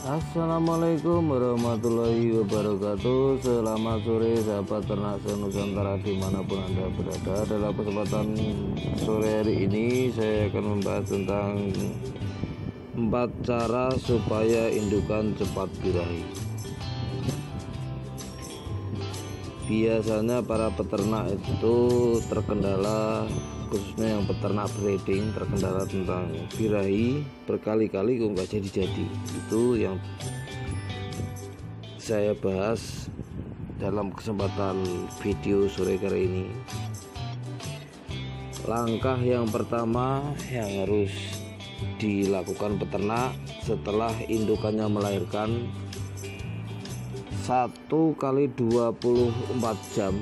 Assalamualaikum warahmatullahi wabarakatuh. Selamat sore sahabat ternak senusantara dimanapun Anda berada. Dalam kesempatan sore hari ini saya akan membahas tentang 4 cara supaya indukan cepat birahi. Biasanya para peternak itu terkendala, khususnya yang peternak breeding, terkendala tentang birahi berkali-kali kok nggak jadi-jadi. Itu yang saya bahas dalam kesempatan video sore kali ini. Langkah yang pertama yang harus dilakukan peternak setelah indukannya melahirkan 1 kali 24 jam,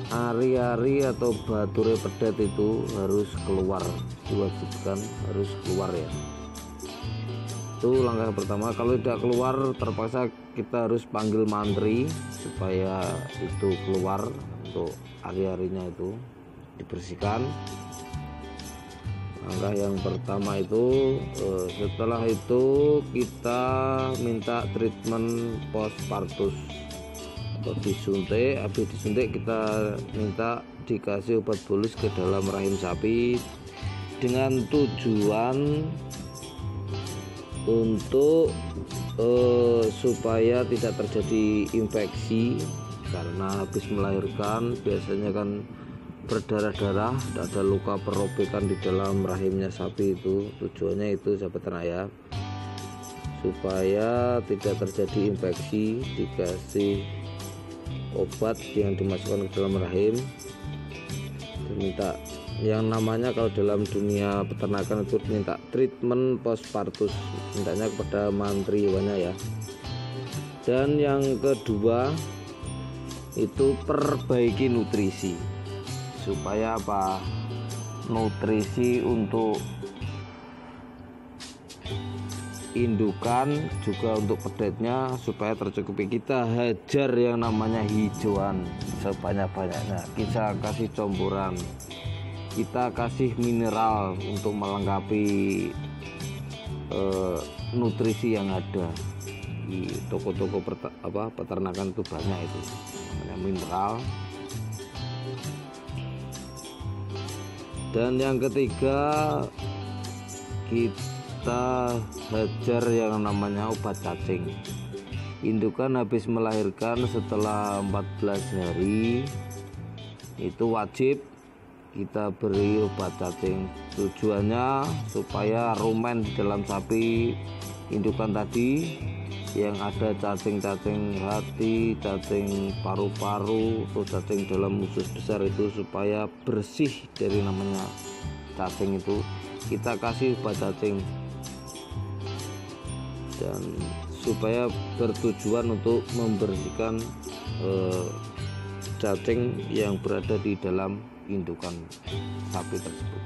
ari-ari atau bature pedet itu harus keluar, diwajibkan harus keluar ya. Itu langkah pertama. Kalau tidak keluar, terpaksa kita harus panggil mantri supaya itu keluar, untuk ari-arinya itu dibersihkan. Langkah yang pertama itu, setelah itu kita minta treatment postpartus atau disuntik. Habis disuntik kita minta dikasih obat bolus ke dalam rahim sapi dengan tujuan untuk supaya tidak terjadi infeksi, karena habis melahirkan biasanya kan berdarah-darah, ada luka perobekan di dalam rahimnya sapi. Itu tujuannya itu sahabat ternak ya, supaya tidak terjadi infeksi. Dikasih obat yang dimasukkan ke dalam rahim, diminta yang namanya, kalau dalam dunia peternakan itu minta treatment postpartus, mintanya kepada mantri hewannya ya. Dan yang kedua itu perbaiki nutrisi. Supaya apa? Nutrisi untuk indukan juga untuk pedetnya supaya tercukupi. Kita hajar yang namanya hijauan sebanyak-banyaknya, kita kasih campuran, kita kasih mineral untuk melengkapi nutrisi yang ada di toko-toko peternakan. Itu banyak itu namanya mineral. Dan yang ketiga, kita hajar yang namanya obat cacing. Indukan habis melahirkan setelah 14 hari itu wajib kita beri obat cacing. Tujuannya supaya rumen di dalam sapi indukan tadi yang ada cacing-cacing hati, cacing paru-paru, atau cacing dalam usus besar itu supaya bersih dari namanya cacing. Itu kita kasih obat cacing, dan supaya bertujuan untuk membersihkan cacing yang berada di dalam indukan sapi tersebut.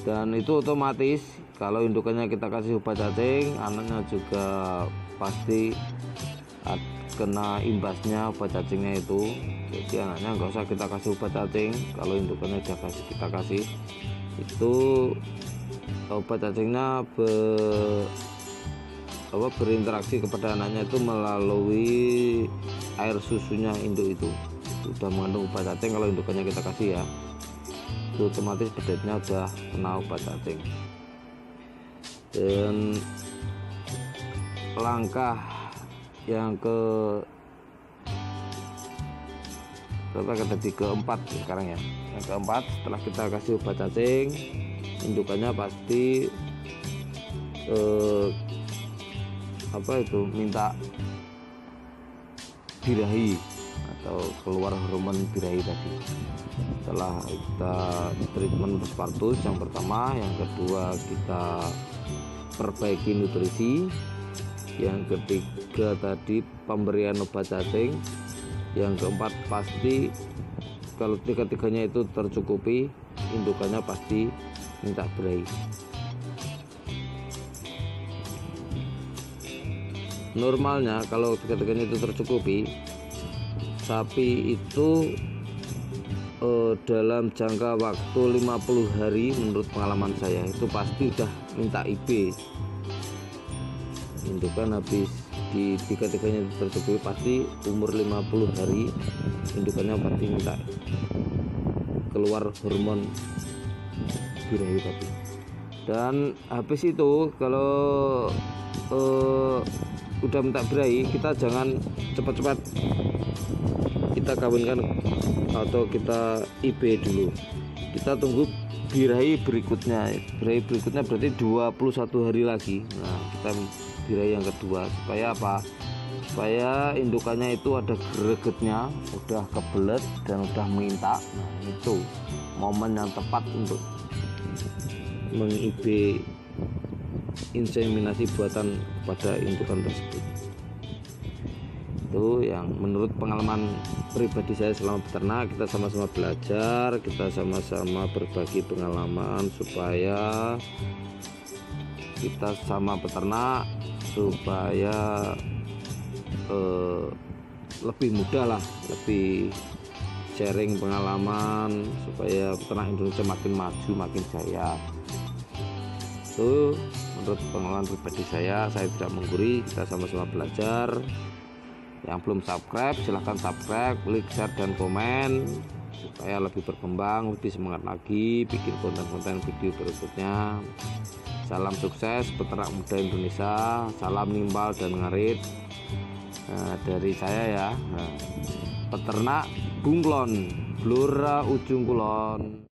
Dan itu otomatis kalau indukannya kita kasih obat cacing, anaknya juga pasti kena imbasnya obat cacingnya itu. Jadi anaknya nggak usah kita kasih obat cacing, kalau indukannya udah kita kasih itu obat cacingnya berinteraksi kepada anaknya itu melalui air susunya induk itu sudah mengandung obat cacing. Kalau indukannya kita kasih ya, itu otomatis pedetnya udah kena obat cacing. Dan langkah yang keempat sekarang ya. Yang keempat, setelah kita kasih obat cacing, indukannya pasti minta birahi atau keluar hormon birahi tadi. Setelah kita treatment postpartus yang pertama, yang kedua kita perbaiki nutrisi, yang ketiga tadi pemberian obat cacing, yang keempat pasti kalau tiga-tiganya itu tercukupi, indukannya pasti minta birahi. Normalnya kalau tiga-tiganya itu tercukupi, sapi itu dalam jangka waktu 50 hari menurut pengalaman saya itu pasti udah minta IB indukan habis di tiga-tiganya tersetubuh pasti umur 50 hari indukannya pasti minta keluar hormon birahi tadi. Dan habis itu kalau udah minta birahi, kita jangan cepat-cepat kita kawinkan atau kita IB dulu, kita tunggu birahi berikutnya. Birahi berikutnya berarti 21 hari lagi. Nah, kita birahi yang kedua supaya apa? Supaya indukannya itu ada gregetnya, udah kebelet dan udah minta. Nah, itu momen yang tepat untuk meng-IB inseminasi buatan pada indukan tersebut. Itu yang menurut pengalaman pribadi saya selama beternak. Kita sama-sama belajar, kita sama-sama berbagi pengalaman supaya kita sama peternak supaya lebih mudah lah, lebih sharing pengalaman supaya peternak Indonesia makin maju, makin jaya. Itu menurut pengalaman pribadi saya tidak menggurui, kita sama-sama belajar. Yang belum subscribe silahkan subscribe, klik share dan komen supaya lebih berkembang, lebih semangat lagi bikin konten-konten video berikutnya. Salam sukses peternak muda Indonesia, salam nimbal dan ngarit dari saya ya. Peternak Bunglon, Blora Ujung Kulon.